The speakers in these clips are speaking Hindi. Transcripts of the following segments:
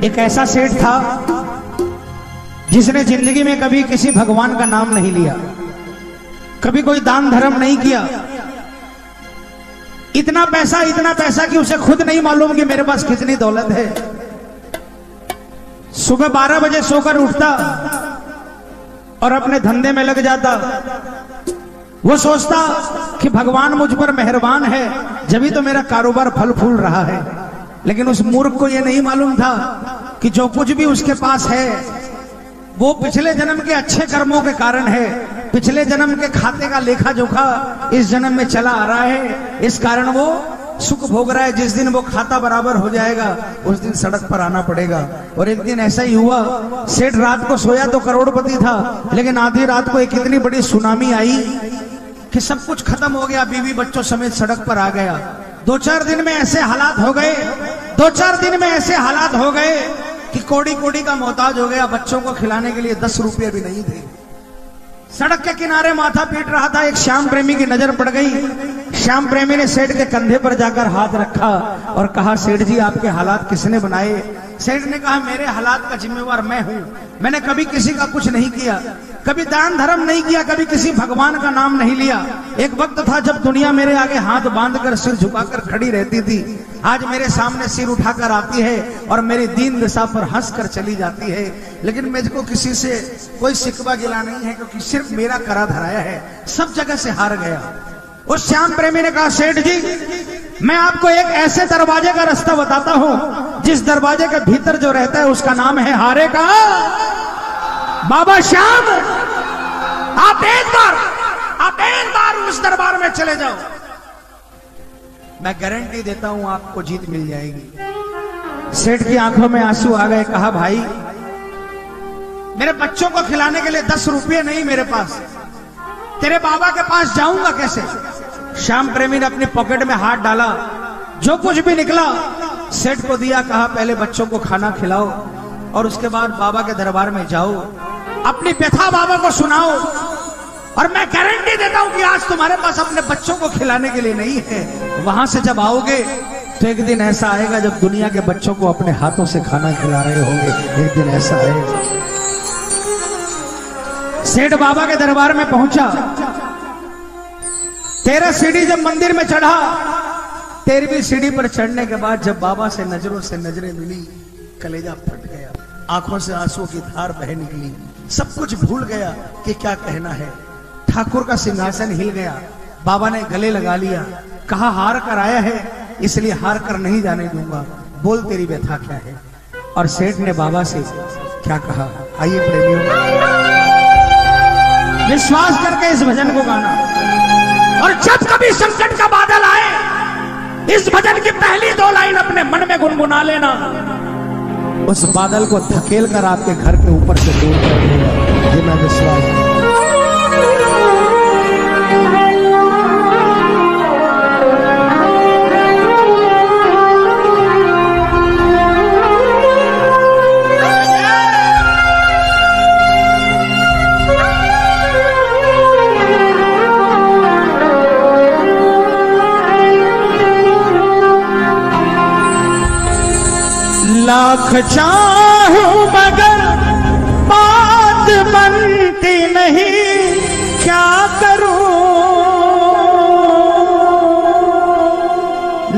एक ऐसा सेठ था जिसने जिंदगी में कभी किसी भगवान का नाम नहीं लिया, कभी कोई दान धर्म नहीं किया। इतना पैसा कि उसे खुद नहीं मालूम कि मेरे पास कितनी दौलत है। सुबह 12 बजे सोकर उठता और अपने धंधे में लग जाता। वो सोचता कि भगवान मुझ पर मेहरबान है, जब तो मेरा कारोबार फल फूल रहा है। लेकिन उस मूर्ख को यह नहीं मालूम था कि जो कुछ भी उसके पास है वो पिछले जन्म के अच्छे कर्मों के कारण है। पिछले जन्म के खाते का लेखा जोखा इस जन्म में चला आ रहा है, इस कारण वो सुख भोग रहा है। जिस दिन वो खाता बराबर हो जाएगा उस दिन सड़क पर आना पड़ेगा। और एक दिन ऐसा ही हुआ, सेठ रात को सोया तो करोड़पति था, लेकिन आधी रात को एक इतनी बड़ी सुनामी आई कि सब कुछ खत्म हो गया, बीवी बच्चों समेत सड़क पर आ गया। 2-4 दिन में ऐसे हालात हो गए कि कोड़ी कोड़ी का मोहताज हो गया। बच्चों को खिलाने के लिए 10 रुपये भी नहीं थे। सड़क के किनारे माथा पीट रहा था, एक श्याम प्रेमी की नजर पड़ गई। श्याम प्रेमी ने सेठ के कंधे पर जाकर हाथ रखा और कहा, सेठ जी आपके हालात किसने बनाए? सेठ ने कहा, मेरे हालात का जिम्मेवार मैं हूं। मैंने कभी किसी का कुछ नहीं किया, कभी दान धर्म नहीं किया, कभी किसी भगवान का नाम नहीं लिया। एक वक्त था जब दुनिया मेरे आगे हाथ बांधकर सिर झुकाकर खड़ी रहती थी। आज मेरे सामने सिर उठाकर आती है और मेरी दीन दशा पर हंसकर चली जाती है। लेकिन मुझको किसी से कोई शिकवा गिला नहीं है, क्योंकि सिर्फ मेरा करा धराया है, सब जगह से हार गया। उस श्याम प्रेमी ने कहा, सेठ जी मैं आपको एक ऐसे दरवाजे का रास्ता बताता हूं जिस दरवाजे के भीतर जो रहता है उसका नाम है हारे का बाबा श्याम। आप एक बार उस दरबार में चले जाओ, मैं गारंटी देता हूं आपको जीत मिल जाएगी। सेठ की आंखों में आंसू आ गए। कहा, भाई मेरे बच्चों को खिलाने के लिए 10 रुपये नहीं मेरे पास, तेरे बाबा के पास जाऊंगा कैसे? श्याम प्रेमी ने अपनी पॉकेट में हाथ डाला, जो कुछ भी निकला सेठ को दिया। कहा, पहले बच्चों को खाना खिलाओ और उसके बाद बाबा के दरबार में जाओ, अपनी व्यथा बाबा को सुनाओ, और मैं गारंटी देता हूं कि आज तुम्हारे पास अपने बच्चों को खिलाने के लिए नहीं है। वहां से जब आओगे तो एक दिन ऐसा आएगा जब दुनिया के बच्चों को अपने हाथों से खाना खिला रहे होंगे। एक दिन ऐसा आएगा। सेठ बाबा के दरबार में पहुंचा। 13 सीढ़ी जब मंदिर में चढ़ा, 13वीं सीढ़ी पर चढ़ने के बाद जब बाबा से नजरों से नजरें मिली, कलेजा फट गया, आंखों से आंसू की धार बह निकली। सब कुछ भूल गया कि क्या कहना है। ठाकुर का सिंहासन हिल गया। बाबा ने गले लगा लिया। कहा, हार कर आया है इसलिए हार कर नहीं जाने दूंगा, बोल तेरी व्यथा क्या है? और सेठ ने बाबा से क्या कहा, आइए प्रेमियों विश्वास करके इस भजन को गाना। और जब कभी संकट का बादल आए, इस भजन की पहली 2 लाइन अपने मन में गुनगुना लेना, उस बादल को धकेल कर आपके घर के ऊपर से दूर कर देगा। ये मैं विश्वास लाख चाहूं मगर बात बनती नहीं, क्या करूं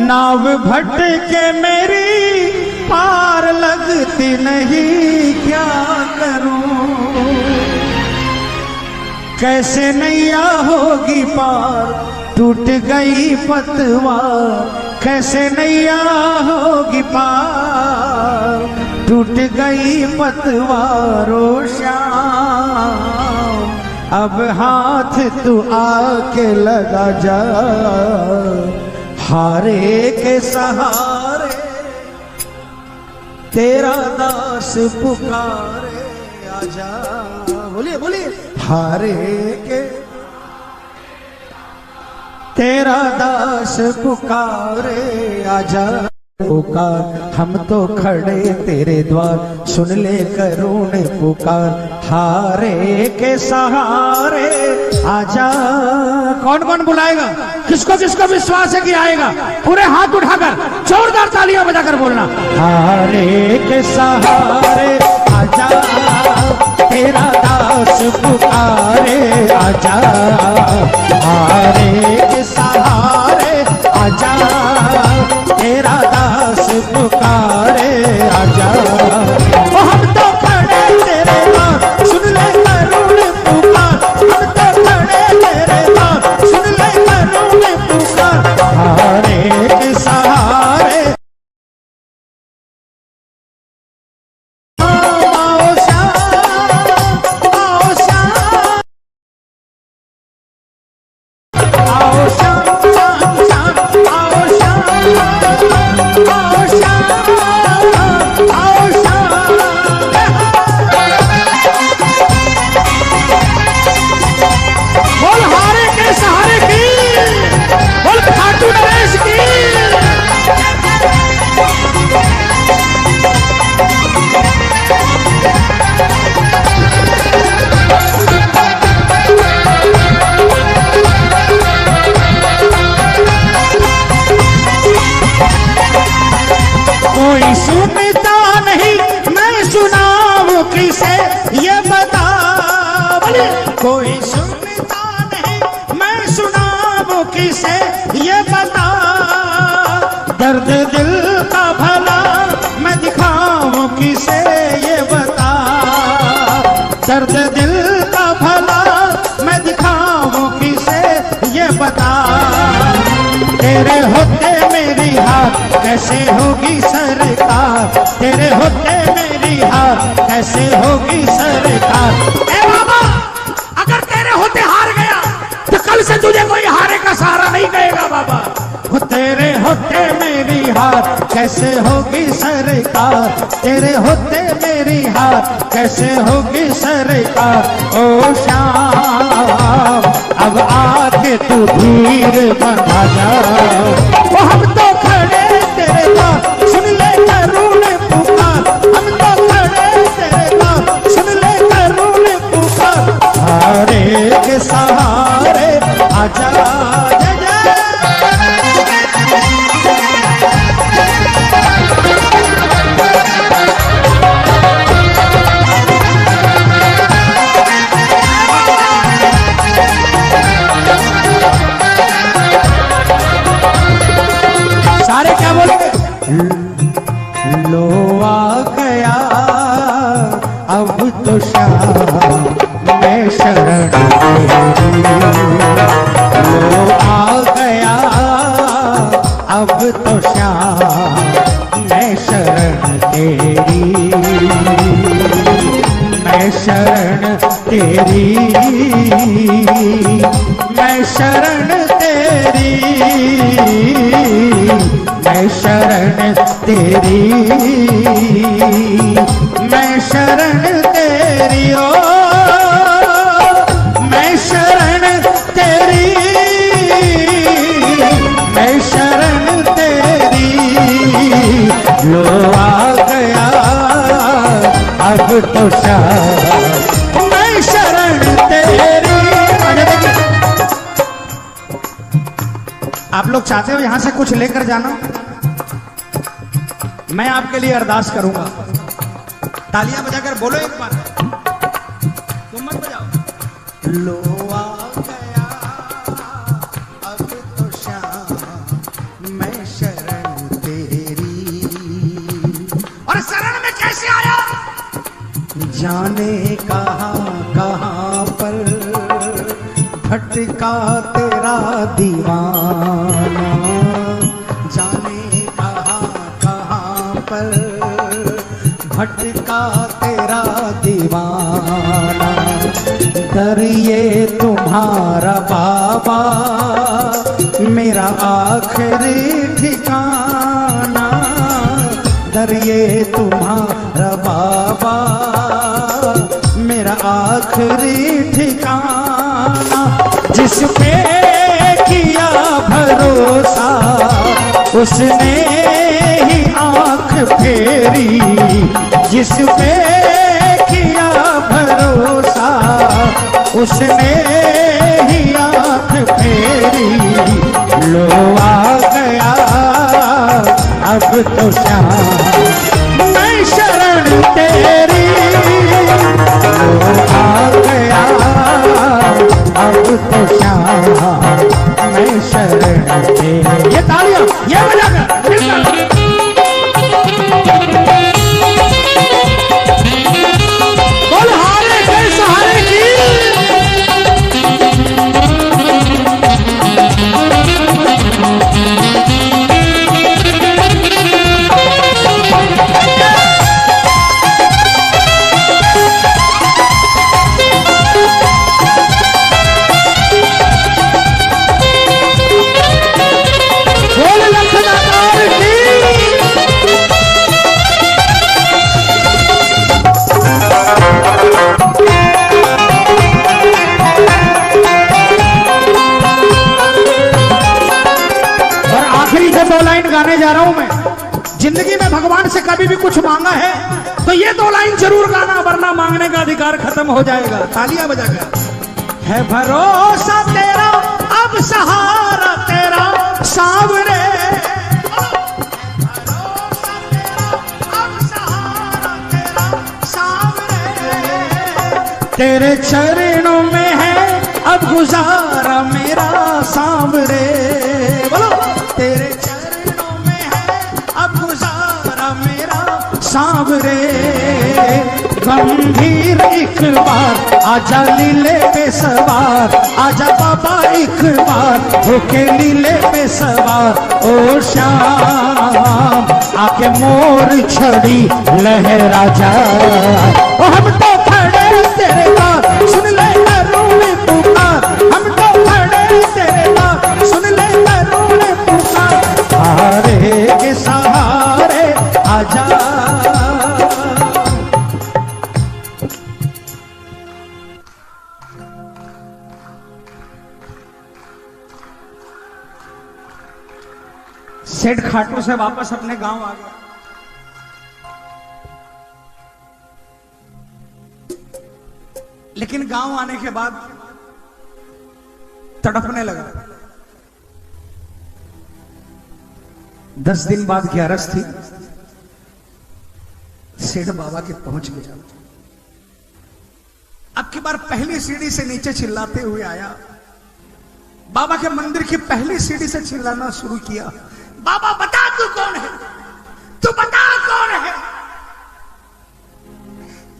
नाव भटके मेरी पार लगती नहीं, क्या करूं कैसे नैया होगी पार, टूट गई पतवार, कैसे नैया होगी पार, टूट गई पतवारो श्याम, अब हाथ तू आके लगा जा, हारे के सहारे तेरा दास पुकारे, आजा। बोलिए बोलिए, हारे के तेरा दास पुकारे, आजा पुकार, हम तो खड़े तेरे द्वार, सुन ले करुण पुकार, हारे के सहारे आजा। कौन कौन बुलाएगा? किसको किसको विश्वास है कि आएगा? पूरे हाथ उठाकर जोरदार तालियां बजाकर बोलना। हारे के सहारे आजा, तेरा दास पुकारे आजा, हारे के सहारे आजा, तेरा दास पुकारे आजा। ओ हम तो खड़े तेरे पास, सुन ले करुण पुकार, हम तो खड़े तेरे पास, सुन ले करुण पुकार, हारे के सहारे। आओ श्याम, आओ श्याम, आओ श्याम, श्याम, श्याम, आओ श्याम, आओ श्याम, आओ श्याम। बोल हारे के सहारे की, बोल खाटू नरेश की। कोई सुनता नहीं, मैं सुनाऊं किसे ये बता। बोले कोई सुनता नहीं, मैं सुनाऊं किसे ये बता। दर्द दिल का भला मैं दिखाऊं किसे ये बता। दर्द दिल का भला मैं दिखाऊं किसे ये बता। तेरे होते मेरी हाथ कैसे होगी सरकार, तेरे होते मेरी हाथ कैसे होगी सरकार। ए बाबा, अगर तेरे होते हार गया तो कल से तुझे कोई हारे का सहारा नहीं कहेगा बाबा। वो तेरे होते मेरी हाथ कैसे होगी सरकार, तेरे होते मेरी हाथ कैसे होगी सरकार। ओ श्याम अब आके तू धीर बना जा। वो हम तो खड़े तेरे पास, सुन ले करुण पुकार, हम तो खड़े तेरे पास, सुन ले करुण पुकार, हारे के सहारे आजा। जय जय सारे क्या बोलेंगे? लो आ गया अब तो श्याम मैं शरण तेरी। लो आ गया अब तो श्याम मैं शरण तेरी, मैं शरण तेरी, मैं शरण तेरी, मैं शरण तेरी, मैं शरण तेरी। ओ मैं शरण तेरी, मैं शरण तेरी। लो आ गया अब तो श्याम मैं शरण तेरी। आप लोग चाहते हो यहां से कुछ लेकर जाना? मैं आपके लिए अरदास करूंगा। तालियां बजाकर बोलो एक बार, तुम मत बजाओ। लो आ गया अब तो श्याम मैं शरण तेरी। और शरण में कैसे आया? जाने कहां पर भटका तेरा दीवाना, जाने कहां पर भटका तेरा दीवाना। दर ये तुम्हारा बाबा मेरा आखिरी ठिकाना। दर ये तुम्हारा बाबा मेरा आखिरी ठिकाना। जिस पे किया भरोसा उसने ही आंख फेरी, जिस पे किया भरोसा उसने ही आंख फेरी। लो आ गया अब तो श्याम मैं शरण तेरी आ गया अब तो श्याम मैं शरण तेरी। ये तालियां ये बजा कर बोल हारे के सहारे की। दो लाइन गाने जा रहा हूं मैं। जिंदगी में भगवान से कभी भी कुछ मांगा है तो ये दो लाइन जरूर गाना, वरना मांगने का अधिकार खत्म हो जाएगा। तालियां बजाकर। है भरोसा तेरा अब सहारा तेरा सांवरे, भरोसा तेरा अब सहारा तेरा सांवरे, तेरे चरणों में है अब गुजारा मेरा सांवरे। बोलो तेरे सांवरे। गंभीर एक बार आजा लीले पे सवार, आजा बाबा एक बार होके लीले पे सवार। ओ श्याम आके मोर छड़ी लहरा जा, ओ हम तो खड़े तेरे पास सुन ले करुण पुकार, हम तो खड़े तेरे पास सुन ले करुण पुकार। हारे के सहारे आजा। सेठ खाटू से वापस अपने गांव आ गया। लेकिन गांव आने के बाद तड़पने लगा। 10 दिन बाद 11 थी। सेठ बाबा के पहुंच गया। अब की बार पहली सीढ़ी से नीचे चिल्लाते हुए आया। बाबा के मंदिर की पहली सीढ़ी से चिल्लाना शुरू किया। बाबा बता तू कौन है, तू बता कौन है।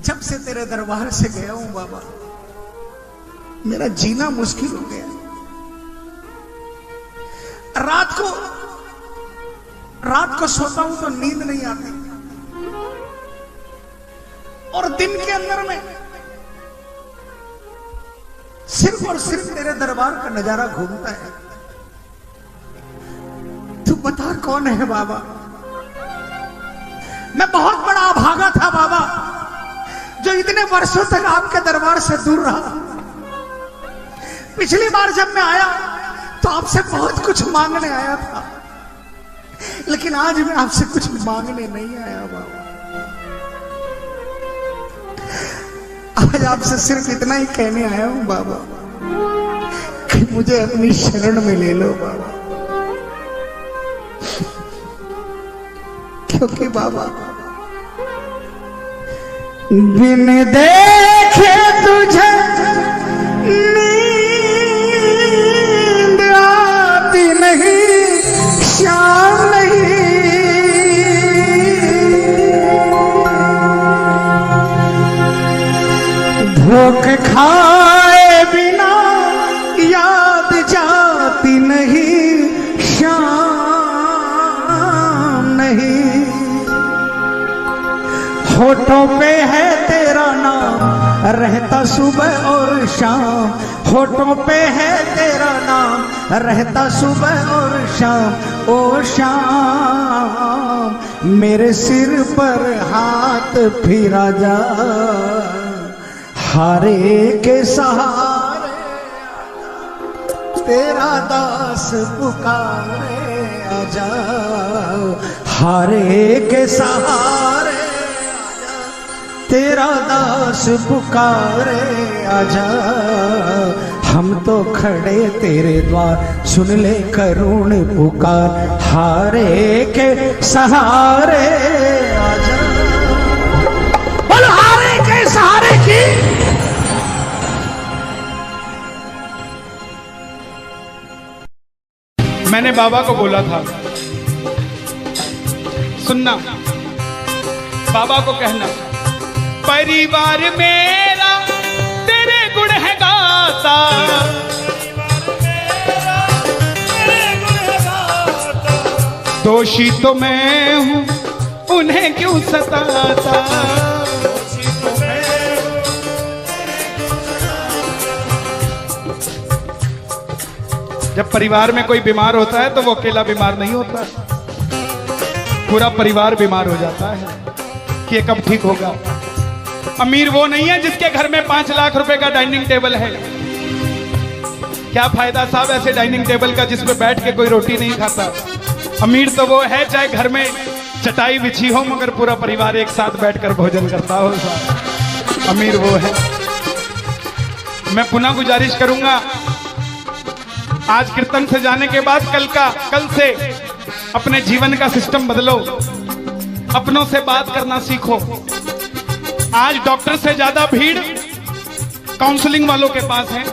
जब से तेरे दरबार से गया हूं बाबा मेरा जीना मुश्किल हो गया। रात को सोता हूं तो नींद नहीं आती और दिन के अंदर में सिर्फ और सिर्फ तेरे दरबार का नजारा घूमता है। तू बता कौन है बाबा। मैं बहुत बड़ा अभागा था बाबा जो इतने वर्षों तक आपके दरबार से दूर रहा। पिछली बार जब मैं आया तो आपसे बहुत कुछ मांगने आया था, लेकिन आज मैं आपसे कुछ मांगने नहीं आया बाबा। आज आपसे सिर्फ इतना ही कहने आया हूं बाबा कि मुझे अपनी शरण में ले लो बाबा। क्योंकि बाबा बिन देखे तुझे नींद आती नहीं, श्याम नहीं। धोखे खाए बिना याद जाती नहीं, श्याम नहीं। होठों पे है तेरा नाम रहता सुबह और शाम, होठों पे है तेरा नाम रहता सुबह और शाम। ओ शाम मेरे सिर पर हाथ फिरा जा, हारे के सहारे तेरा दास पुकारे आजा, हारे के सहारे तेरा दास पुकारे आजा, हम तो खड़े तेरे द्वार, सुन ले करुण पुकार, हारे के सहारे आजा। बोल हारे के सहारे की। मैंने बाबा को बोला था, सुनना, बाबा को कहना, परिवार मेरा तेरे गुण है गाता, दोषी तो मैं हूं उन्हें क्यों सताता। जब परिवार में कोई बीमार होता है तो वो अकेला बीमार नहीं होता, पूरा परिवार बीमार हो जाता है कि ये कब ठीक होगा। अमीर वो नहीं है जिसके घर में 5 लाख रुपए का डाइनिंग टेबल है। क्या फायदा साहब ऐसे डाइनिंग टेबल का जिसपे बैठ के कोई रोटी नहीं खाता। अमीर तो वो है चाहे घर में चटाई बिछी हो मगर पूरा परिवार एक साथ बैठकर भोजन करता हो साहब, अमीर वो है। मैं पुनः गुजारिश करूंगा, आज कीर्तन से जाने के बाद कल से अपने जीवन का सिस्टम बदलो, अपनों से बात करना सीखो। आज डॉक्टर से ज्यादा भीड़ काउंसलिंग वालों के पास है,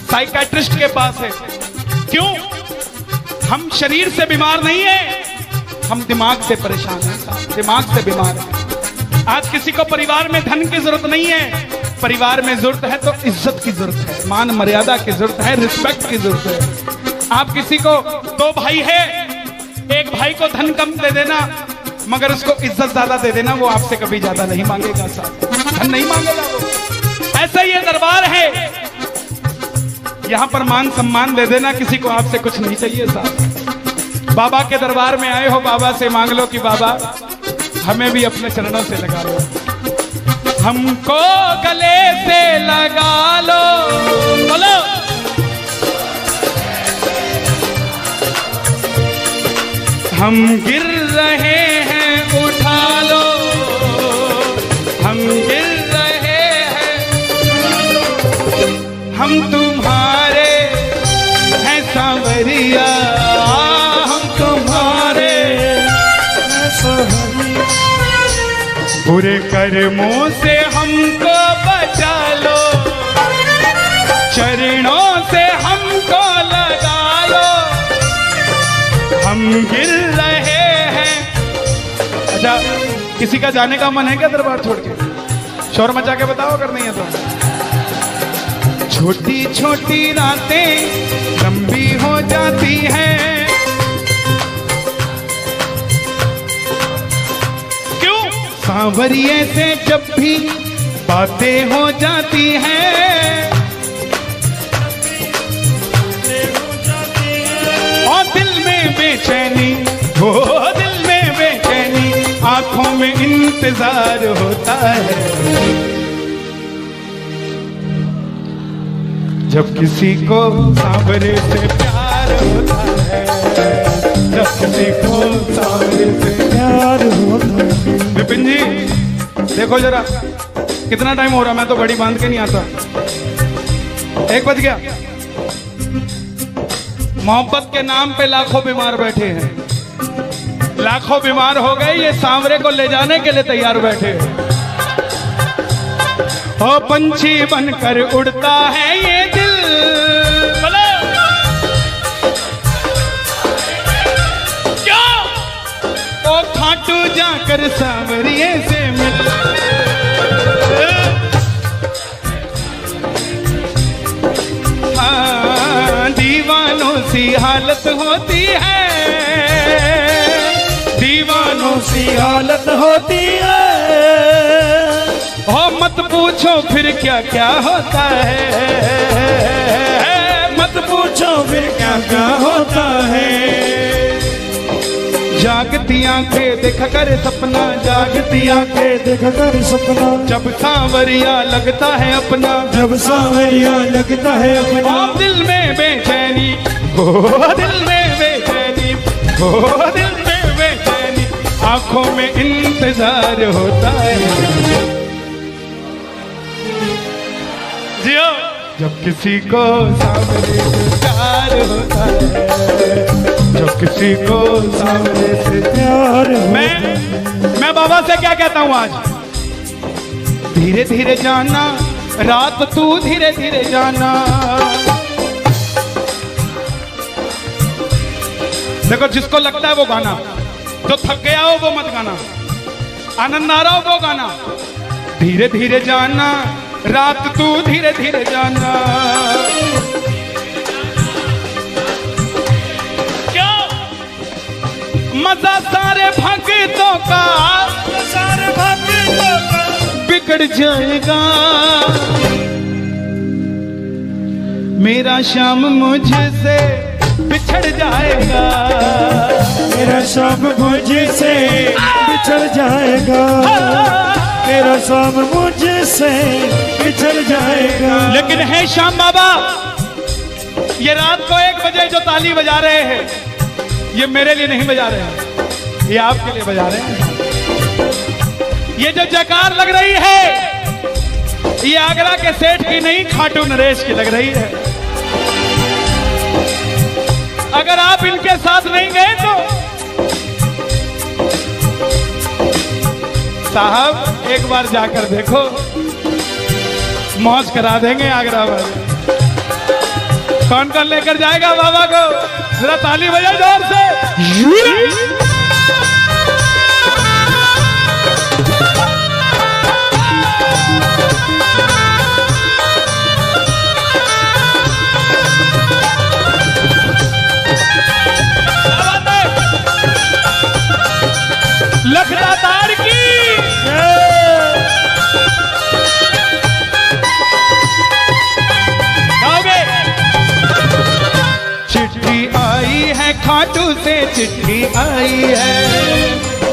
साइकियाट्रिस्ट के पास है। क्यों? हम शरीर से बीमार नहीं है, हम दिमाग से परेशान हैं, दिमाग से बीमार हैं। आज किसी को परिवार में धन की जरूरत नहीं है, परिवार में जरूरत है तो इज्जत की जरूरत है, मान मर्यादा की जरूरत है, रिस्पेक्ट की जरूरत है। आप किसी को 2 भाई है, एक भाई को धन कम दे देना मगर उसको इज्जत ज्यादा दे देना, वो आपसे कभी ज्यादा नहीं मांगेगा साहब, धन नहीं मांगेगा वो। ऐसा ये दरबार है, यहां पर मान सम्मान दे देना, किसी को आपसे कुछ नहीं चाहिए साहब। बाबा के दरबार में आए हो, बाबा से मांग लो कि बाबा हमें भी अपने चरणों से लगा लो, हमको गले से लगा लो। बोलो हम गिर रहे हैं उठा लो, हम गिर रहे हैं, हम तुम्हारे हैं सांवरिया, हम तुम्हारे हैं सांवरिया, बुरे कर्मों से हमको बचा लो, चरणों से हमको लगा लो, हम गिर रहे हैं। अच्छा, किसी का जाने का मन है क्या दरबार छोड़ के? शोर मचा के बताओ अगर नहीं है तो। छोटी छोटी रातें लंबी हो जाती हैं, क्यों? सांवरिये से जब भी बातें हो जाती हैं, और दिल में बेचैनी हो, दिल में बेचैनी, आंखों में इंतजार होता है। जब किसी को सांवरे से प्यार होता है, जब किसी को सांवरे से प्यार होता है। विपिन जी देखो जरा कितना टाइम हो रहा, मैं तो घड़ी बांध के नहीं आता। 1 बज गया। मोहब्बत के नाम पे लाखों बीमार बैठे हैं, लाखों बीमार हो गए, ये सांवरे को ले जाने के लिए तैयार बैठे हैं। ओ पंछी बनकर उड़ता है ये दिल, बोलो क्या? ओ खाटू जाकर सांवरिये से मिल, दीवानों सी हालत होती है, दीवानों सी हालत होती है। हो मत पूछो फिर क्या क्या होता है, मत पूछो फिर क्या क्या होता है। जागती आंखें देखा कर सपना, जागती आंखें देखा कर सपना, जब सांवरिया लगता है अपना, जब सांवरिया लगता है अपना। दिल में बेचैनी हो, दिल में बेचैनी हो, दिल में बेचैनी, आंखों में इंतजार होता है। जियो। जब किसी को सामने से प्यार होता है, जब किसी को सामने से प्यार मैं बाबा से क्या कहता हूं आज, धीरे धीरे जाना रात तू धीरे धीरे जाना। देखो जिसको लगता है वो गाना, जो थक गया हो वो मत गाना, आनंद आ रहा हो वो गाना। धीरे धीरे जाना रात तू धीरे धीरे जाना। क्यों मजा सारे भक्तों का, सारे भक्तों का बिगड़ जाएगा। मेरा श्याम मुझसे बिछड़ जाएगा, मेरा श्याम मुझसे बिछड़ जाएगा, मेरा श्याम मुझसे बिछड़ जाएगा। लेकिन है श्याम बाबा, ये रात को 1 बजे जो ताली बजा रहे हैं, ये मेरे लिए नहीं बजा रहे हैं, ये आपके लिए बजा रहे हैं। ये जो जयकार लग रही है, ये आगरा के सेठ की नहीं, खाटू नरेश की लग रही है। अगर आप इनके साथ नहीं गए तो साहब एक बार जाकर देखो, मौज करा देंगे आगरा वाले। कौन कौन लेकर जाएगा बाबा को? जरा ताली बजाओ जोर से। लखदातार की गाओगे? चिट्ठी आई है खाटू से, चिट्ठी आई है,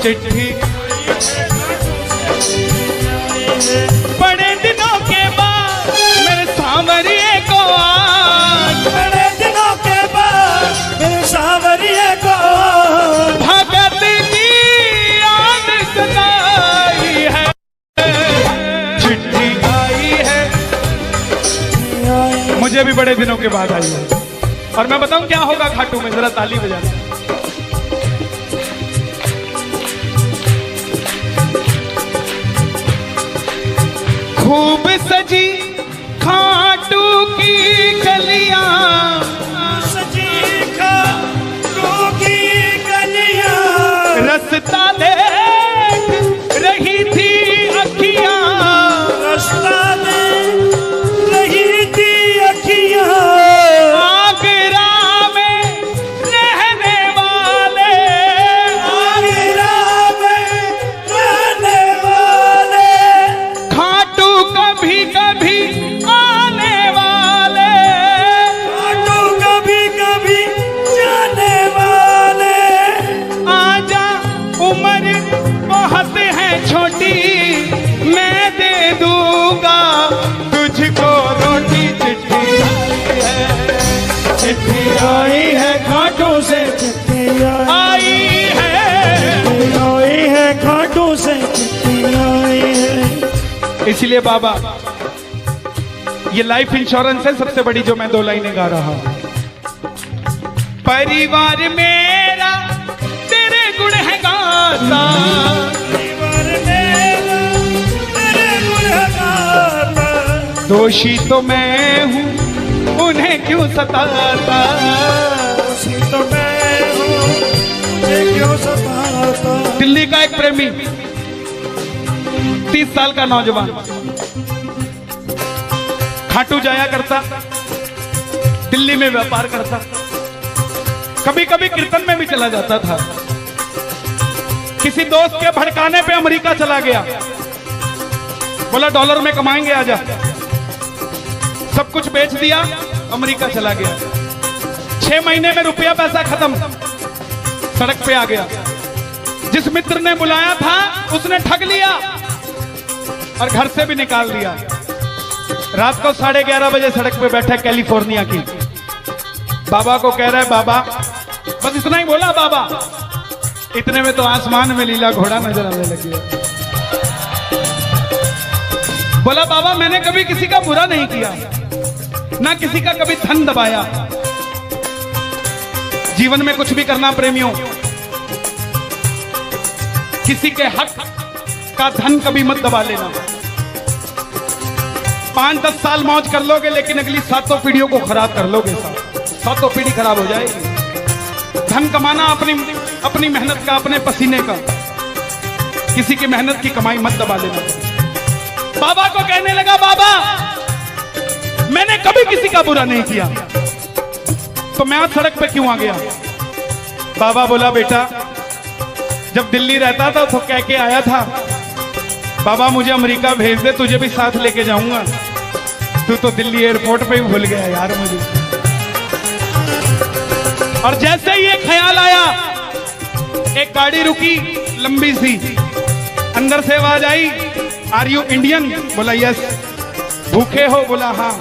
चिट्ठी बड़े दिनों के बाद मेरे सांवरिए को आज, बड़े दिनों के बाद मेरे सांवरिए को भगत की याद सताई है। चिट्ठी आई है, मुझे भी बड़े दिनों के बाद आई है। और मैं बताऊं क्या होगा खाटू में, जरा ताली बजाना। खूब सजी खाटू की गलियां, सजी खाटू की गलियां, रस्ता देख रही थी अखियां, रास्ता देख रही थी अखियां। आगरा में रहने वाले, आगरा में रहने वाले, खाटू कभी कभी आने वाले, खाटू कभी कभी जाने वाले। आजा उम्र बहुत है छोटी, मैं दे दूंगा तुझको रोटी। चिट्ठी आई है खाटू से, चिट्ठी आई है खाटू से, चिट्ठी आई है। इसलिए बाबा ये लाइफ इंश्योरेंस है सबसे बड़ी, जो मैं 2 लाइनें गा रहा हूं। परिवार मेरा तेरे गुण है गाता, परिवार मेरा तेरे गुण है गाता, दोषी तो मैं हूं उन्हें क्यों सताता। दोषी तो मैं हूँ मुझे क्यों सताता। दिल्ली का एक प्रेमी, 30 साल का नौजवान, खाटू जाया करता, दिल्ली में व्यापार करता, कभी कभी कीर्तन में भी चला जाता था। किसी दोस्त के भड़काने पे अमेरिका चला गया, बोला डॉलर में कमाएंगे आजा। सब कुछ बेच दिया, अमेरिका चला गया। 6 महीने में रुपया पैसा खत्म, सड़क पे आ गया। जिस मित्र ने बुलाया था उसने ठग लिया और घर से भी निकाल दिया। रात को 11:30 बजे सड़क पे बैठा कैलिफोर्निया की, बाबा को कह रहा है बाबा, बस इतना ही बोला बाबा, इतने में तो आसमान में लीला घोड़ा नजर आने लगी। बोला बाबा मैंने कभी किसी का बुरा नहीं किया, ना किसी का कभी धन दबाया। जीवन में कुछ भी करना प्रेमियों, किसी के हक का धन कभी मत दबा लेना। 5-10 साल मौज कर लोगे, लेकिन अगली 7 पीढ़ियों को खराब कर लोगे। 7 पीढ़ी खराब हो जाएगी। धन कमाना अपनी मेहनत का, अपने पसीने का, किसी की मेहनत की कमाई मत दबा लेना। बाबा को कहने लगा, बाबा मैंने कभी किसी का बुरा नहीं किया, तो मैं आज सड़क पे क्यों आ गया? बाबा बोला, बेटा जब दिल्ली रहता था तो कह के आया था, बाबा मुझे अमेरिका भेज दे, तुझे भी साथ लेके जाऊंगा। तू तो दिल्ली एयरपोर्ट पे ही भूल गया यार मुझे। और जैसे ही ये ख्याल आया, एक गाड़ी रुकी लंबी सी, अंदर से आवाज आई, आर यू इंडियन? बोला यस। भूखे हो? बोला हाँ।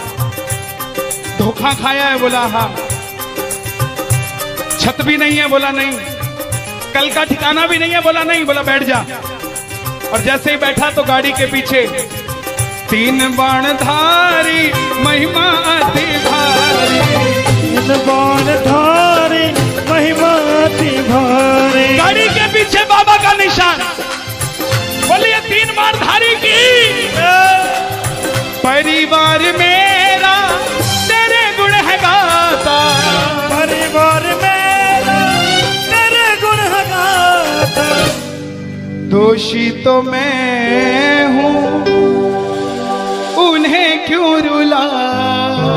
धोखा खाया है? बोला हाँ। छत भी नहीं है? बोला नहीं। कल का ठिकाना भी नहीं है? बोला नहीं। बोला बैठ जा। और जैसे ही बैठा तो गाड़ी के पीछे 3 बाणधारी महिमा अति भारी, 3 बाणधारी महिमा अति भारी। गाड़ी के पीछे बाबा का निशान। बोलिए 3 बाणधारी की। परिवार मेरा तेरे गुण है गाता, परिवार मेरा तेरे गुण है गाता। दोषी तो मैं हूं, उन्हें क्यों रुलाता?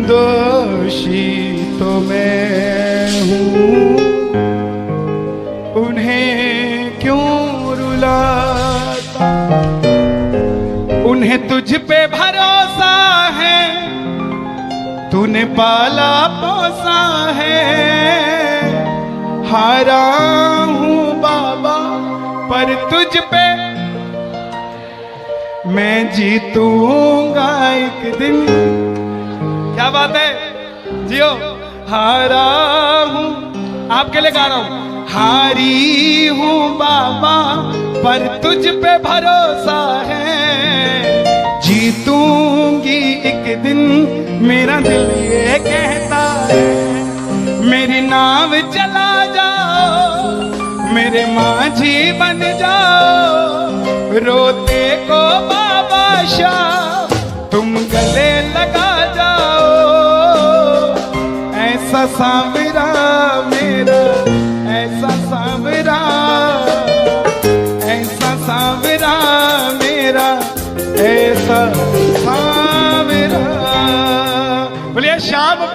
दोषी तो मैं हूं, उन्हें क्यों रुलाता? उन्हें तुझ पे भरोसा है, तूने पाला पोसा है। हारा हूं बाबा पर तुझ पे मैं जीतूंगा एक दिन। क्या बात है, जियो। हारा हूं, आपके लिए गा रहा हूं। हारी हूं बाबा पर तुझ पे भरोसा है, जीतूंगी एक दिन मेरा दिल ये कहता है। मेरी नाव चला जाओ, मेरे माझी बन जाओ, रोते को बाबा शाह तुम गले लगा जाओ। ऐसा सांवरा मेरा, ऐसा सांवरा